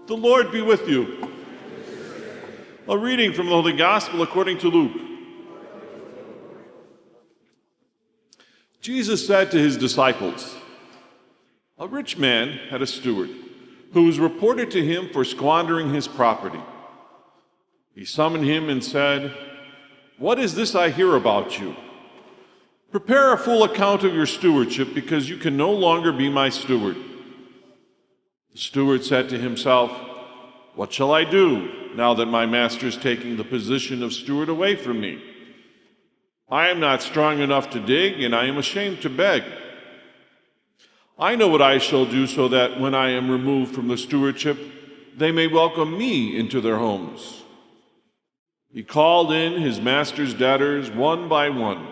The Lord be with you. A reading from the Holy Gospel according to Luke. Jesus said to his disciples, "A rich man had a steward who was reported to him for squandering his property. He summoned him and said, 'What is this I hear about you? Prepare a full account of your stewardship, because you can no longer be my steward.' The steward said to himself, 'What shall I do now that my master is taking the position of steward away from me? I am not strong enough to dig, and I am ashamed to beg. I know what I shall do so that when I am removed from the stewardship, they may welcome me into their homes.' He called in his master's debtors one by one.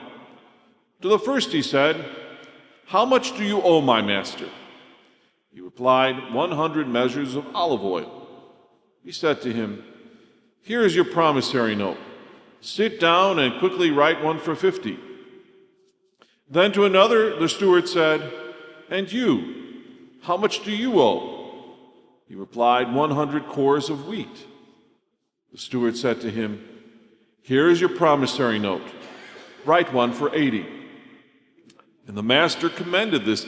To the first he said, 'How much do you owe my master?' He replied, 100 measures of olive oil. He said to him, 'Here is your promissory note. Sit down and quickly write one for 50. Then to another the steward said, 'And you, how much do you owe?' He replied, 100 cores of wheat. The steward said to him, 'Here is your promissory note. Write one for 80. And the master commended this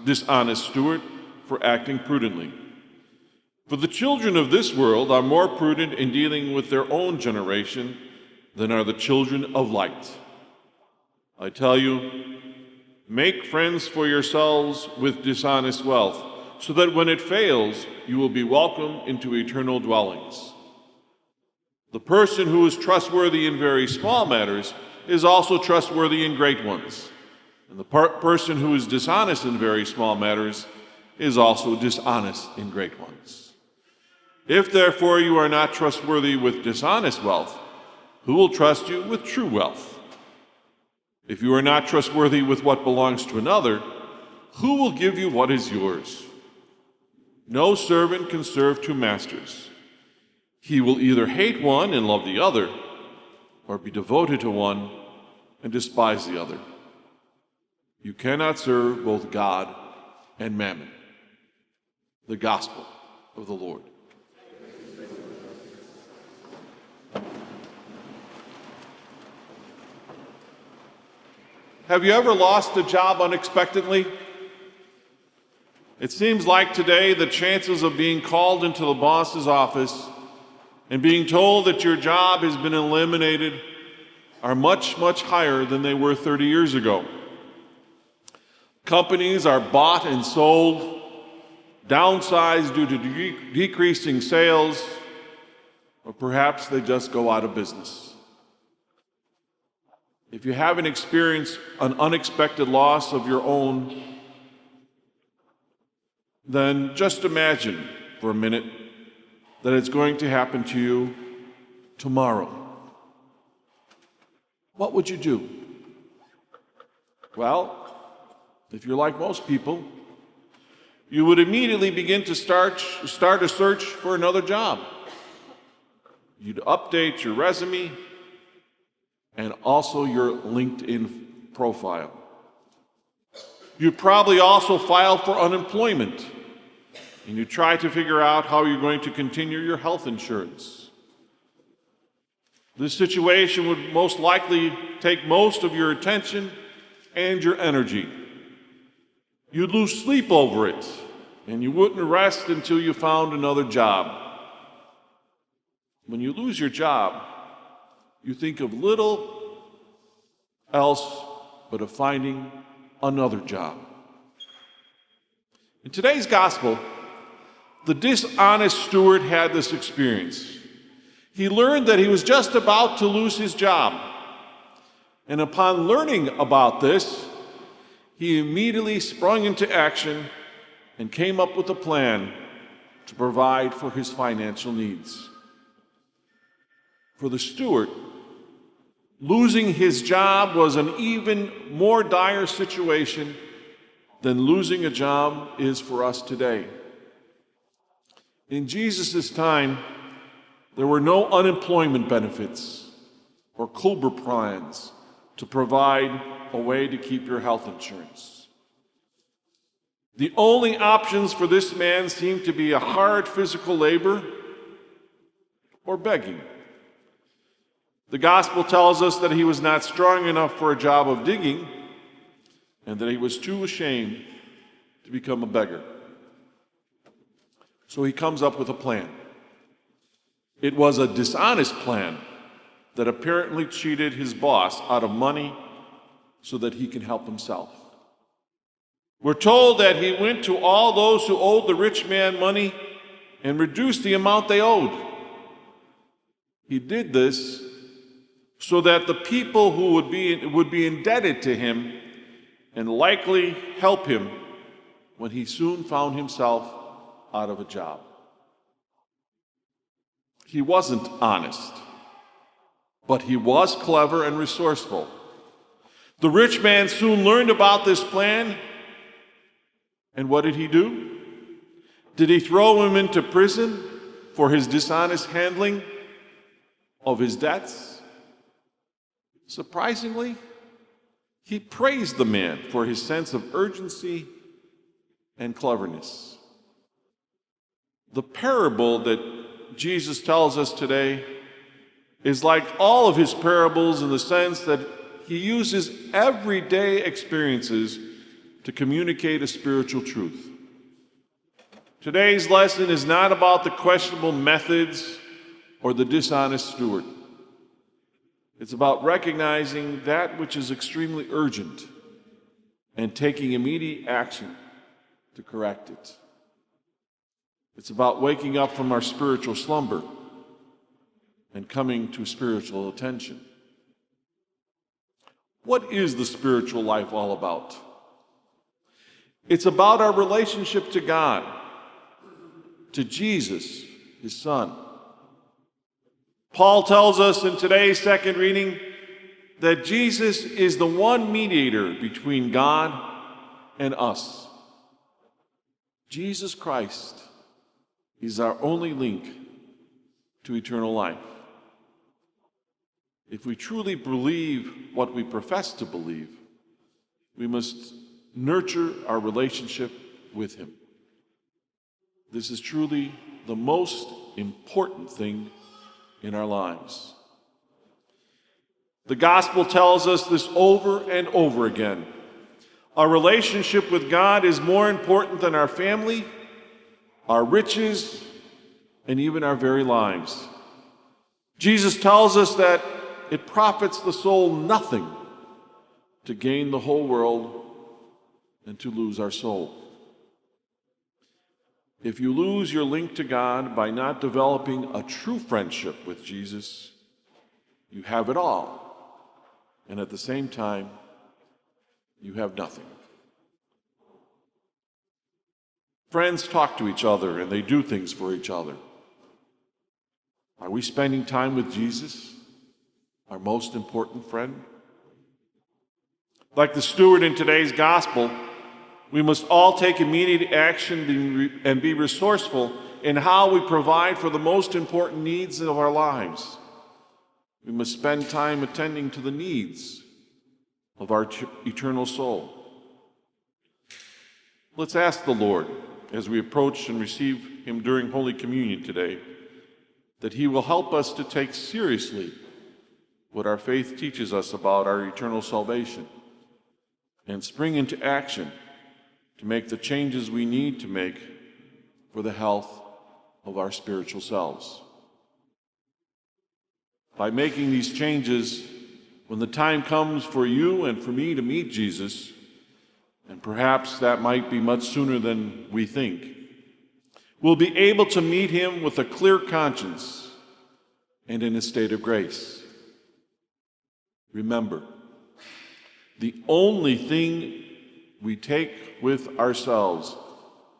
dishonest steward for acting prudently. For the children of this world are more prudent in dealing with their own generation than are the children of light. I tell you, make friends for yourselves with dishonest wealth, so that when it fails, you will be welcomed into eternal dwellings. The person who is trustworthy in very small matters is also trustworthy in great ones. And the person who is dishonest in very small matters is also dishonest in great ones. If therefore you are not trustworthy with dishonest wealth, who will trust you with true wealth? If you are not trustworthy with what belongs to another, who will give you what is yours? No servant can serve two masters. He will either hate one and love the other, or be devoted to one and despise the other. You cannot serve both God and mammon." The Gospel of the Lord. Have you ever lost a job unexpectedly? It seems like today the chances of being called into the boss's office and being told that your job has been eliminated are much, much higher than they were 30 years ago. Companies are bought and sold, downsized due to decreasing sales, or perhaps they just go out of business. If you haven't experienced an unexpected loss of your own, then just imagine for a minute that it's going to happen to you tomorrow. What would you do? Well, if you're like most people, you would immediately begin to start a search for another job. You'd update your resume and also your LinkedIn profile. You'd probably also file for unemployment, and you try to figure out how you're going to continue your health insurance. This situation would most likely take most of your attention and your energy. You'd lose sleep over it, and you wouldn't rest until you found another job. When you lose your job, you think of little else but of finding another job. In today's gospel, the dishonest steward had this experience. He learned that he was just about to lose his job. And upon learning about this, he immediately sprung into action and came up with a plan to provide for his financial needs. For the steward, losing his job was an even more dire situation than losing a job is for us today. In Jesus' time, there were no unemployment benefits or Cobra plans to provide a way to keep your health insurance. The only options for this man seemed to be a hard physical labor or begging. The gospel tells us that he was not strong enough for a job of digging and that he was too ashamed to become a beggar. So he comes up with a plan. It was a dishonest plan that apparently cheated his boss out of money so that he can help himself. We're told that he went to all those who owed the rich man money and reduced the amount they owed. He did this so that the people who would be indebted to him and likely help him when he soon found himself out of a job. He wasn't honest, but he was clever and resourceful. The rich man soon learned about this plan, and what did he do? Did he throw him into prison for his dishonest handling of his debts? Surprisingly, he praised the man for his sense of urgency and cleverness. The parable that Jesus tells us today is like all of his parables in the sense that he uses everyday experiences to communicate a spiritual truth. Today's lesson is not about the questionable methods or the dishonest steward. It's about recognizing that which is extremely urgent and taking immediate action to correct it. It's about waking up from our spiritual slumber and coming to spiritual attention. What is the spiritual life all about? It's about our relationship to God, to Jesus, his Son. Paul tells us in today's second reading that Jesus is the one mediator between God and us. Jesus Christ is our only link to eternal life. If we truly believe what we profess to believe, we must nurture our relationship with him. This is truly the most important thing in our lives. The gospel tells us this over and over again. Our relationship with God is more important than our family, our riches, and even our very lives. Jesus tells us that it profits the soul nothing to gain the whole world and to lose our soul. If you lose your link to God by not developing a true friendship with Jesus, you have it all, and at the same time, you have nothing. Friends talk to each other and they do things for each other. Are we spending time with Jesus, our most important friend? Like the steward in today's gospel, we must all take immediate action and be resourceful in how we provide for the most important needs of our lives. We must spend time attending to the needs of our eternal soul. Let's ask the Lord, as we approach and receive him during Holy Communion today, that he will help us to take seriously what our faith teaches us about our eternal salvation and spring into action to make the changes we need to make for the health of our spiritual selves. By making these changes, when the time comes for you and for me to meet Jesus, and perhaps that might be much sooner than we think, we'll be able to meet him with a clear conscience and in a state of grace. Remember, the only thing we take with ourselves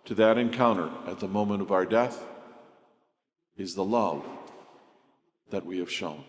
to that encounter at the moment of our death is the love that we have shown.